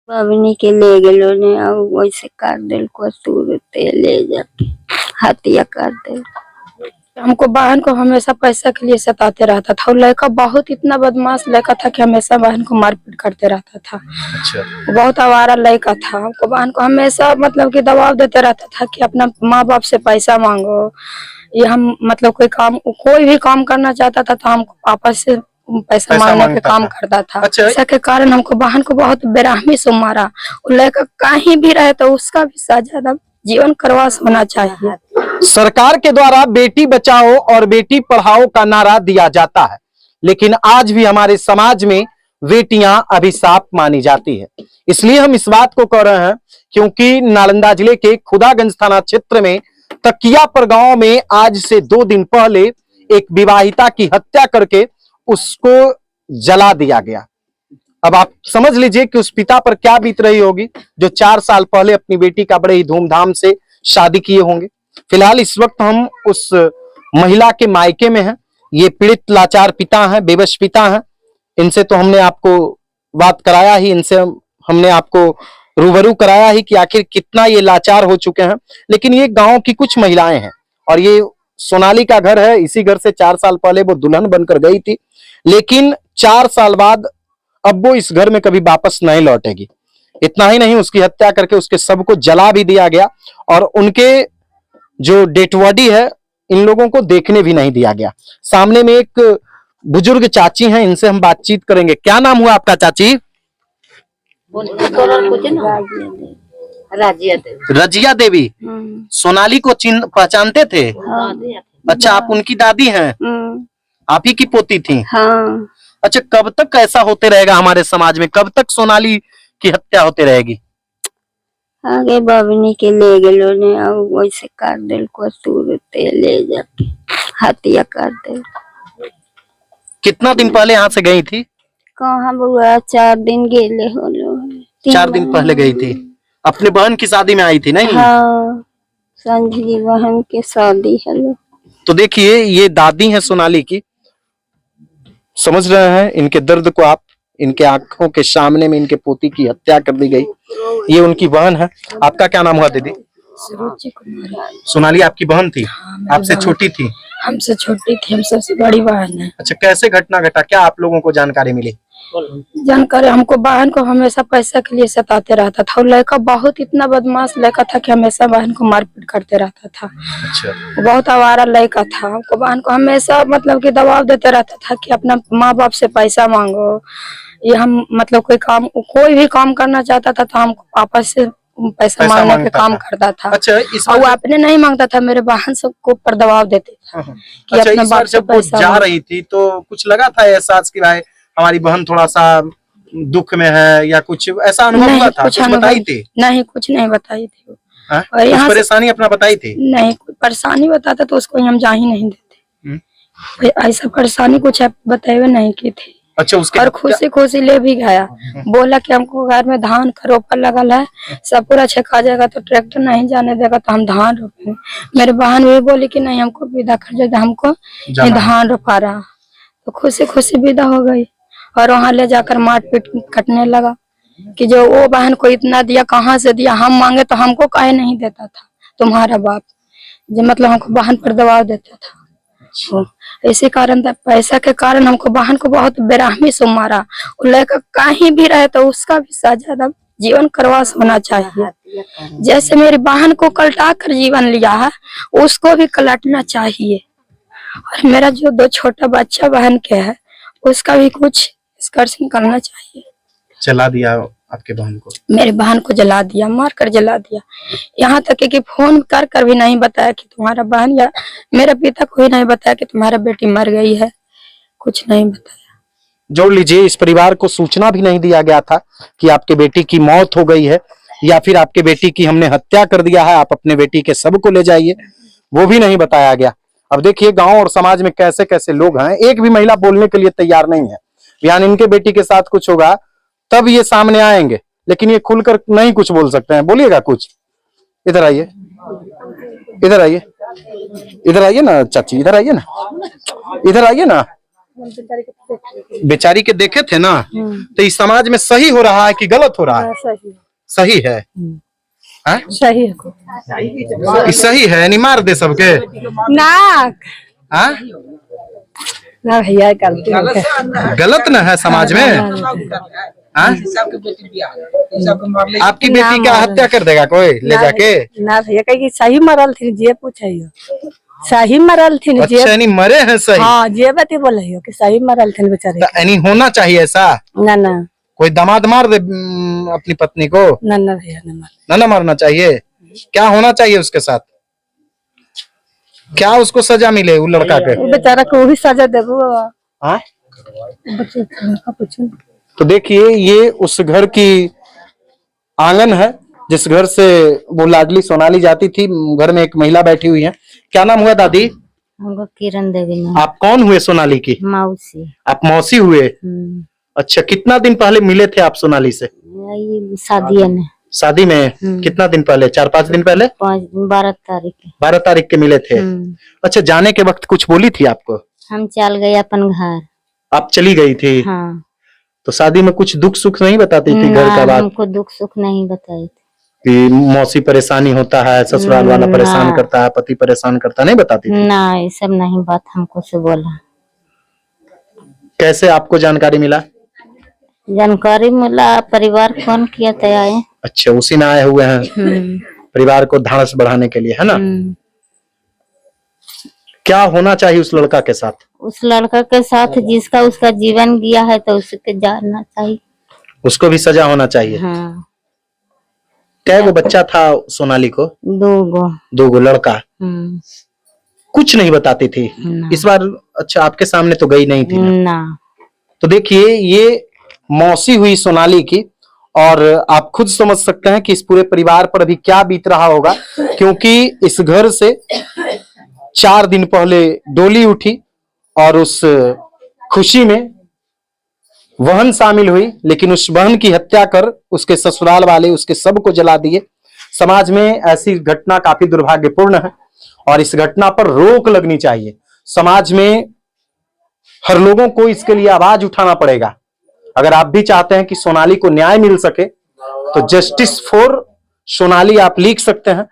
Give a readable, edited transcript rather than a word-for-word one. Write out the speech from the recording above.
बबनी के ले गेलो ने अब वैसे काट दिल को तुरते ले जाके हत्या कर दिल। हमको बहन को हमेशा पैसा के लिए सताते रहता था और लड़का बहुत इतना बदमाश लड़का था कि हमेशा बहन को मारपीट करते रहता था। अच्छा। बहुत आवारा लड़का था। हमको बहन को हमेशा मतलब कि दबाव देते रहता था कि अपना माँ बाप से पैसा मांगो, ये हम मतलब कोई भी काम करना चाहता था तो हमको आपस से पैसा मांगने के काम करता था। अच्छा। ऐसा के कारण हमको बहन को बहुत बेरहमी से मारा। लड़का कहीं भी रहे तो उसका भी सजा जीवन करवास होना चाहिए। सरकार के द्वारा बेटी बचाओ और बेटी पढ़ाओ का नारा दिया जाता है, लेकिन आज भी हमारे समाज में बेटियां अभिशाप मानी जाती है। इसलिए हम इस बात को कह रहे हैं क्योंकि नालंदा जिले के खुदागंज थाना क्षेत्र में तकियापुर गांव में आज से 2 दिन पहले एक विवाहिता की हत्या करके उसको जला दिया गया। अब आप समझ लीजिए कि उस पिता पर क्या बीत रही होगी जो 4 साल पहले अपनी बेटी का बड़े ही धूमधाम से शादी किए होंगे। फिलहाल इस वक्त हम उस महिला के मायके में हैं। ये पीड़ित लाचार पिता हैं, बेबस पिता हैं। इनसे तो हमने आपको बात कराया ही, इनसे हमने आपको रूबरू कराया ही कि आखिर कितना ये लाचार हो चुके हैं। लेकिन ये गांव की कुछ महिलाएं हैं और ये सोनाली का घर है। इसी घर से 4 साल पहले वो दुल्हन बनकर गई थी, लेकिन 4 साल बाद अब वो इस घर में कभी वापस नहीं लौटेगी। इतना ही नहीं, उसकी हत्या करके उसके शव को जला भी दिया गया और उनके जो डेड बॉडी है इन लोगों को देखने भी नहीं दिया गया। सामने में एक बुजुर्ग चाची हैं, इनसे हम बातचीत करेंगे। क्या नाम हुआ आपका चाची? रजिया देवी। सोनाली को पहचानते थे? अच्छा, आप उनकी दादी हैं? आप ही की पोती थी? हाँ। अच्छा, कब तक ऐसा होते रहेगा हमारे समाज में? कब तक सोनाली की हत्या होती रहेगी? आगे बबनी के ले गेलो ने अब वैसे काट दिल को तुरते ले जाके हत्या कर दिल। कितना दिन पहले यहाँ से गई थी? कहाँ बुआ 4 दिन गेले होलो। 4 दिन पहले गई थी। अपने बहन की शादी में आई थी नहीं? हाँ, संजली बहन के शादी है। तो देखिए, ये दादी है सोनाली की। समझ रहे हैं इनके दर्द को आप? इनके आंखों के सामने में इनके पोती की हत्या कर दी गई। ये उनकी बहन है। आपका क्या नाम हुआ दीदी? सोनाली आपकी बहन थी? आपसे छोटी थी? हमसे छोटी थी, हम सबसे बड़ी बहन है। अच्छा, कैसे घटना घटा? क्या आप लोगों को जानकारी मिली? जानकारी हमको बहन को हमेशा पैसा के लिए सताते रहता था और लड़का बहुत इतना बदमाश लड़का था कि हमेशा बहन को मारपीट करते रहता था। अच्छा। बहुत आवारा लड़का था। हमको बहन को हमेशा मतलब कि दबाव देते रहता था कि अपना माँ बाप से पैसा मांगो, ये हम मतलब कोई भी काम करना चाहता था तो हमको आपस से पैसा मांगने के काम करता था। अच्छा, और वो अपने नहीं मांगता था, मेरे बहन सबको पर दबाव देते था कि अच्छा, अपने इस बाप बार से जब वो पैसा जा रही थी तो कुछ लगा था एहसास कि भाई हमारी बहन थोड़ा सा दुख में है या कुछ ऐसा अनुभव हुआ था? कुछ बताई थी? नहीं, कुछ नहीं बताई थी। और यहाँ परेशानी अपना बताई थी? नहीं, परेशानी बताता तो उसको हम जा ही नहीं देते। ऐसा परेशानी कुछ बताए नहीं की थी। अच्छा, उसके और खुशी खुशी ले भी गया। बोला कि हमको घर में धान का रोपा लगल है, सब पूरा छेका जाएगा तो ट्रैक्टर नहीं जाने देगा तो हम धान रोपेंगे। मेरे बहन भी बोली कि नहीं, हमको विदा कर जाएगा, हमको धान रोपा रहा। तो खुशी खुशी विदा हो गई और वहां ले जाकर मारपीट कटने लगा कि जो वो बहन को इतना दिया कहाँ से दिया, हम मांगे तो हमको काहे नहीं देता था तुम्हारा बाप, जो मतलब हमको बहन पर दबाव देता था। इसी कारण पैसा के कारण हमको बहन को बहुत बेरहमी से मारा। लड़का कहीं भी रहे तो उसका भी सजा जीवन करवास होना चाहिए। जैसे मेरी बहन को कलटा कर जीवन लिया है, उसको भी कलटना चाहिए। और मेरा जो 2 छोटा बच्चा बहन के है उसका भी कुछ निष्कर्ष निकालना चाहिए। जला दिया आपके बहन को? मेरे बहन को जला दिया, मार कर जला दिया। यहाँ तक कि फोन कर कर भी नहीं बताया कि तुम्हारा बहन, या मेरे पिता को भी नहीं बताया कि तुम्हारा बेटी मर गई है, कुछ नहीं बताया। जोड़ लीजिए, इस परिवार को सूचना भी नहीं दिया गया था कि आपके बेटी की मौत हो गई है या फिर आपके बेटी की हमने हत्या कर दिया है, आप अपने बेटी के शव को ले जाइए, वो भी नहीं बताया गया। अब देखिए गांव और समाज में कैसे कैसे लोग हैं। एक भी महिला बोलने के लिए तैयार नहीं है। बयान इनके बेटी के साथ कुछ होगा तब ये सामने आएंगे, लेकिन ये खुलकर नहीं कुछ बोल सकते हैं। बोलिएगा कुछ? इधर आइए, इधर आइए, इधर आइए ना चाची, इधर आइए ना, इधर आइए ना। बेचारी के देखे थे ना, तो इस समाज में सही हो रहा है कि गलत हो रहा है? सही है। हाँ? सही है कि सही है, यानी मार दे सबके ना हाँ? ना भैया गलत ना है समाज में? हाँ? आपकी बेटी का हत्या कर देगा कोई ले जाके? ना भैया कहीं सही मरल थी जे पूछियो, सही मरल थी जे। अच्छा, यानी मरे हैं सही? हाँ जे बात बोलियो कि सही मरल थी बेचारे। यानी होना चाहिए ऐसा? ना ना कोई दामाद मार दे अपनी पत्नी को? ना ना भैया ना मारना चाहिए। क्या होना चाहिए उसके साथ? क्या उसको सजा मिले वो लड़का के? बेचारा को भी सजा देबो। हाँ? तो देखिए, ये उस घर की आंगन है जिस घर से वो लाडली सोनाली जाती थी। घर में एक महिला बैठी हुई है। क्या नाम हुआ दादी? हमको किरण देवी नाम। आप कौन हुए सोनाली की? मौसी। आप मौसी हुए? अच्छा, कितना दिन पहले मिले थे आप सोनाली से? यही शादी में। शादी में कितना दिन पहले? 4-5 दिन पहले? 12 तारीख। 12 तारीख के मिले थे। अच्छा, जाने के वक्त कुछ बोली थी आपको? हम चल गए अपन घर। आप चली गई थी? हाँ। तो शादी में कुछ दुख सुख नहीं बताती थी घर का बात? हमको दुख सुख नहीं बताई थी कि मौसी परेशानी होता है, ससुराल वाला परेशान करता है, पति परेशान करता, नहीं बताती थी? ना, ये सब नहीं बात हमको से बोला। कैसे आपको जानकारी मिला? जानकारी मिला, परिवार फोन किया तो आए। अच्छा, उसी में आए हुए हैं परिवार को ढांढस बढ़ाने के लिए, है ना? क्या होना चाहिए उस लड़का के साथ? उस लड़का के साथ जिसका उसका जीवन गया है तो उसके जानना चाहिए। उसको भी सजा होना चाहिए। हाँ। क्या वो बच्चा था सोनाली को? 2 लड़का। कुछ नहीं बताती थी इस बार? अच्छा, आपके सामने तो गई नहीं थी ना। तो देखिए, ये मौसी हुई सोनाली की, और आप खुद समझ सकते हैं कि इस पूरे परिवार पर अभी क्या बीत रहा होगा, क्योंकि इस घर से 4 दिन पहले डोली उठी और उस खुशी में वहन शामिल हुई, लेकिन उस बहन की हत्या कर उसके ससुराल वाले उसके सब को जला दिए। समाज में ऐसी घटना काफी दुर्भाग्यपूर्ण है और इस घटना पर रोक लगनी चाहिए। समाज में हर लोगों को इसके लिए आवाज उठाना पड़ेगा। अगर आप भी चाहते हैं कि सोनाली को न्याय मिल सके तो जस्टिस फॉर सोनाली आप लिख सकते हैं।